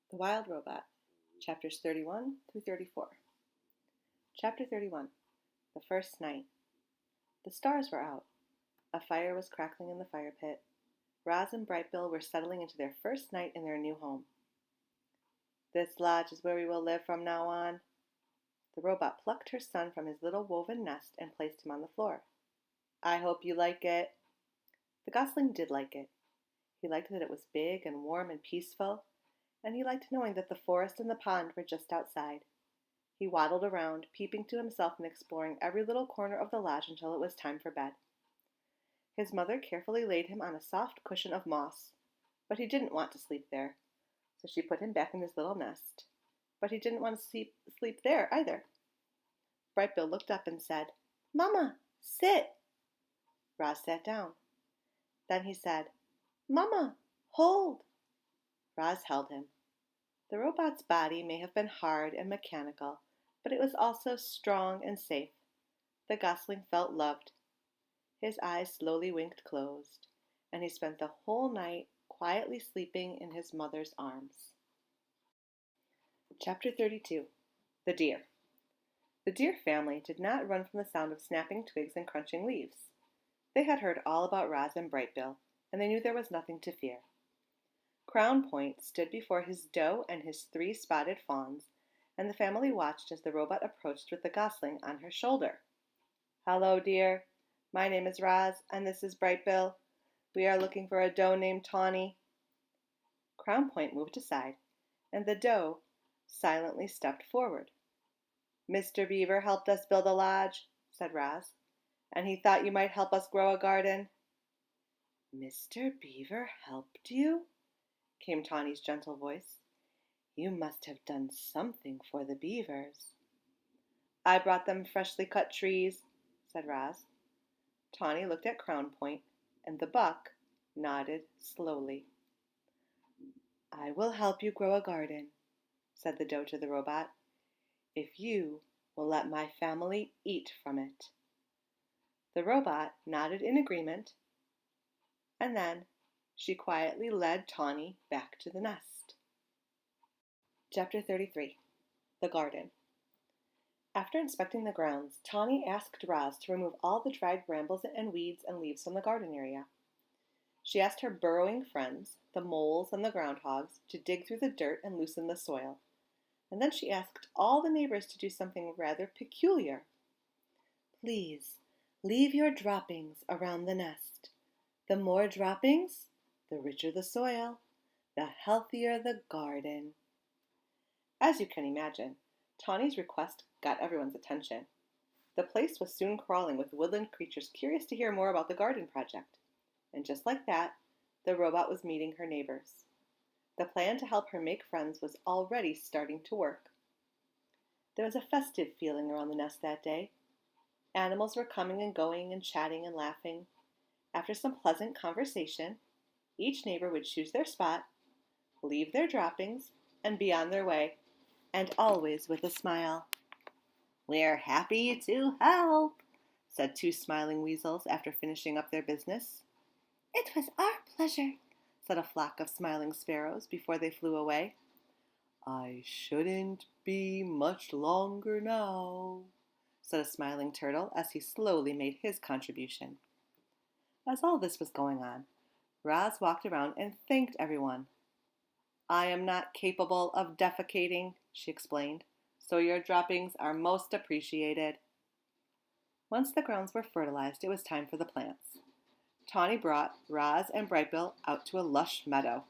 The Wild Robot, Chapters 31 through 34. Chapter 31. The First Night. The stars were out. A fire was crackling in the fire pit. Roz and Brightbill were settling into their first night in their new home. "This lodge is where we will live from now on." The robot plucked her son from his little woven nest and placed him on the floor. "I hope you like it." The gosling did like it. He liked that it was big and warm and peaceful, and he liked knowing that the forest and the pond were just outside. He waddled around, peeping to himself and exploring every little corner of the lodge until it was time for bed. His mother carefully laid him on a soft cushion of moss, but he didn't want to sleep there, so she put him back in his little nest. But he didn't want to sleep there either. Brightbill looked up and said, "Mama, sit." Roz sat down. Then he said, "Mama, hold." Roz held him. The robot's body may have been hard and mechanical, but it was also strong and safe. The gosling felt loved. His eyes slowly winked closed, and he spent the whole night quietly sleeping in his mother's arms. Chapter 32. The Deer. The deer family did not run from the sound of snapping twigs and crunching leaves. They had heard all about Roz and Brightbill, and they knew there was nothing to fear. Crown Point stood before his doe and his 3 spotted fawns, and the family watched as the robot approached with the gosling on her shoulder. "Hello, dear. My name is Roz, and this is Brightbill. We are looking for a doe named Tawny." Crown Point moved aside, and the doe silently stepped forward. "Mr. Beaver helped us build a lodge," said Roz, "and he thought you might help us grow a garden." "Mr. Beaver helped you?" came Tawny's gentle voice. "You must have done something for the beavers." "I brought them freshly cut trees," said Roz. Tawny looked at Crown Point, and the buck nodded slowly. "I will help you grow a garden," said the doe to the robot, "if you will let my family eat from it." The robot nodded in agreement, and then she quietly led Tawny back to the nest. Chapter 33. The Garden. After inspecting the grounds, Tawny asked Roz to remove all the dried brambles and weeds and leaves from the garden area. She asked her burrowing friends, the moles and the groundhogs, to dig through the dirt and loosen the soil. And then she asked all the neighbors to do something rather peculiar. "Please, leave your droppings around the nest. The more droppings, the richer the soil, the healthier the garden." As you can imagine, Tawny's request got everyone's attention. The place was soon crawling with woodland creatures curious to hear more about the garden project. And just like that, the robot was meeting her neighbors. The plan to help her make friends was already starting to work. There was a festive feeling around the nest that day. Animals were coming and going and chatting and laughing. After some pleasant conversation, each neighbor would choose their spot, leave their droppings, and be on their way, and always with a smile. "We're happy to help," said 2 smiling weasels after finishing up their business. "It was our pleasure," said a flock of smiling sparrows before they flew away. "I shouldn't be much longer now," said a smiling turtle as he slowly made his contribution. As all this was going on, Roz walked around and thanked everyone. "I am not capable of defecating," she explained, "so your droppings are most appreciated." Once the grounds were fertilized, it was time for the plants. Tawny brought Roz and Brightbill out to a lush meadow.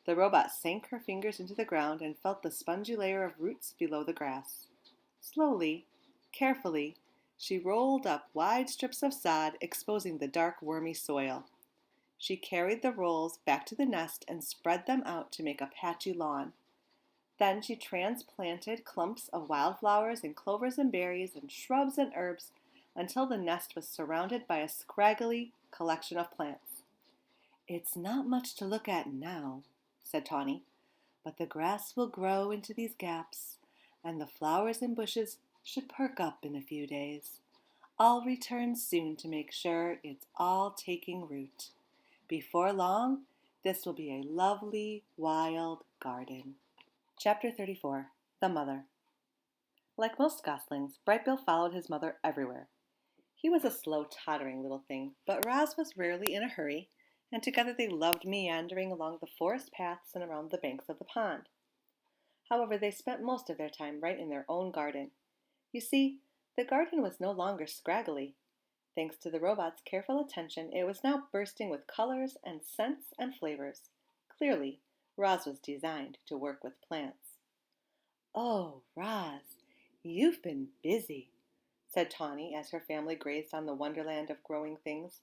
The robot sank her fingers into the ground and felt the spongy layer of roots below the grass. Slowly, carefully, she rolled up wide strips of sod, exposing the dark, wormy soil. She carried the rolls back to the nest and spread them out to make a patchy lawn. Then she transplanted clumps of wildflowers and clovers and berries and shrubs and herbs until the nest was surrounded by a scraggly collection of plants. "It's not much to look at now," said Tawny, "but the grass will grow into these gaps, and the flowers and bushes should perk up in a few days. I'll return soon to make sure it's all taking root. Before long, this will be a lovely wild garden." Chapter 34. The Mother. Like most goslings, Brightbill followed his mother everywhere. He was a slow, tottering little thing, but Roz was rarely in a hurry, and together they loved meandering along the forest paths and around the banks of the pond. However, they spent most of their time right in their own garden. You see, the garden was no longer scraggly. Thanks to the robot's careful attention, it was now bursting with colors and scents and flavors. Clearly, Roz was designed to work with plants. "Oh, Roz, you've been busy," said Tawny as her family grazed on the wonderland of growing things.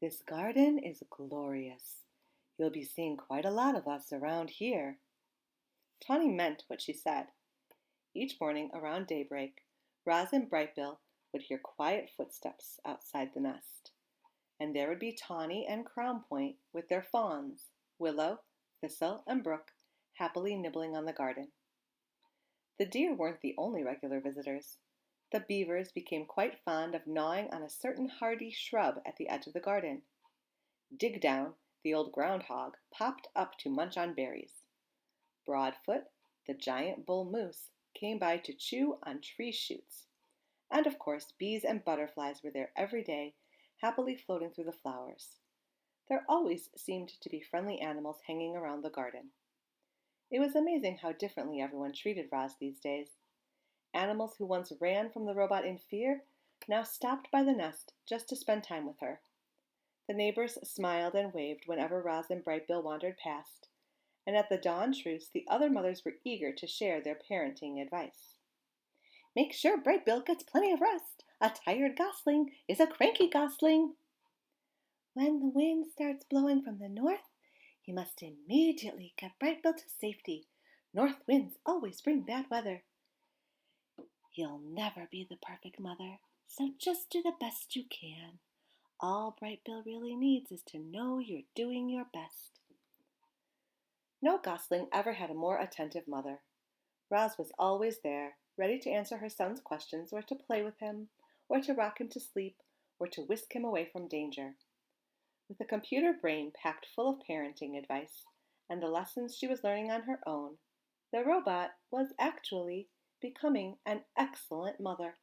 "This garden is glorious. You'll be seeing quite a lot of us around here." Tawny meant what she said. Each morning around daybreak, Roz and Brightbill would hear quiet footsteps outside the nest. And there would be Tawny and Crown Point with their fawns, Willow, Thistle, and Brook, happily nibbling on the garden. The deer weren't the only regular visitors. The beavers became quite fond of gnawing on a certain hardy shrub at the edge of the garden. Digdown, the old groundhog, popped up to munch on berries. Broadfoot, the giant bull moose, came by to chew on tree shoots. And of course, bees and butterflies were there every day, happily floating through the flowers. There always seemed to be friendly animals hanging around the garden. It was amazing how differently everyone treated Roz these days. Animals who once ran from the robot in fear now stopped by the nest just to spend time with her. The neighbors smiled and waved whenever Roz and Brightbill wandered past, and at the dawn truce the other mothers were eager to share their parenting advice. "Make sure Brightbill gets plenty of rest. A tired gosling is a cranky gosling." "When the wind starts blowing from the north, you must immediately get Brightbill to safety. North winds always bring bad weather." "You'll never be the perfect mother, so just do the best you can. All Brightbill really needs is to know you're doing your best." No gosling ever had a more attentive mother. Roz was always there, ready to answer her son's questions, or to play with him, or to rock him to sleep, or to whisk him away from danger. With a computer brain packed full of parenting advice and the lessons she was learning on her own, the robot was actually becoming an excellent mother.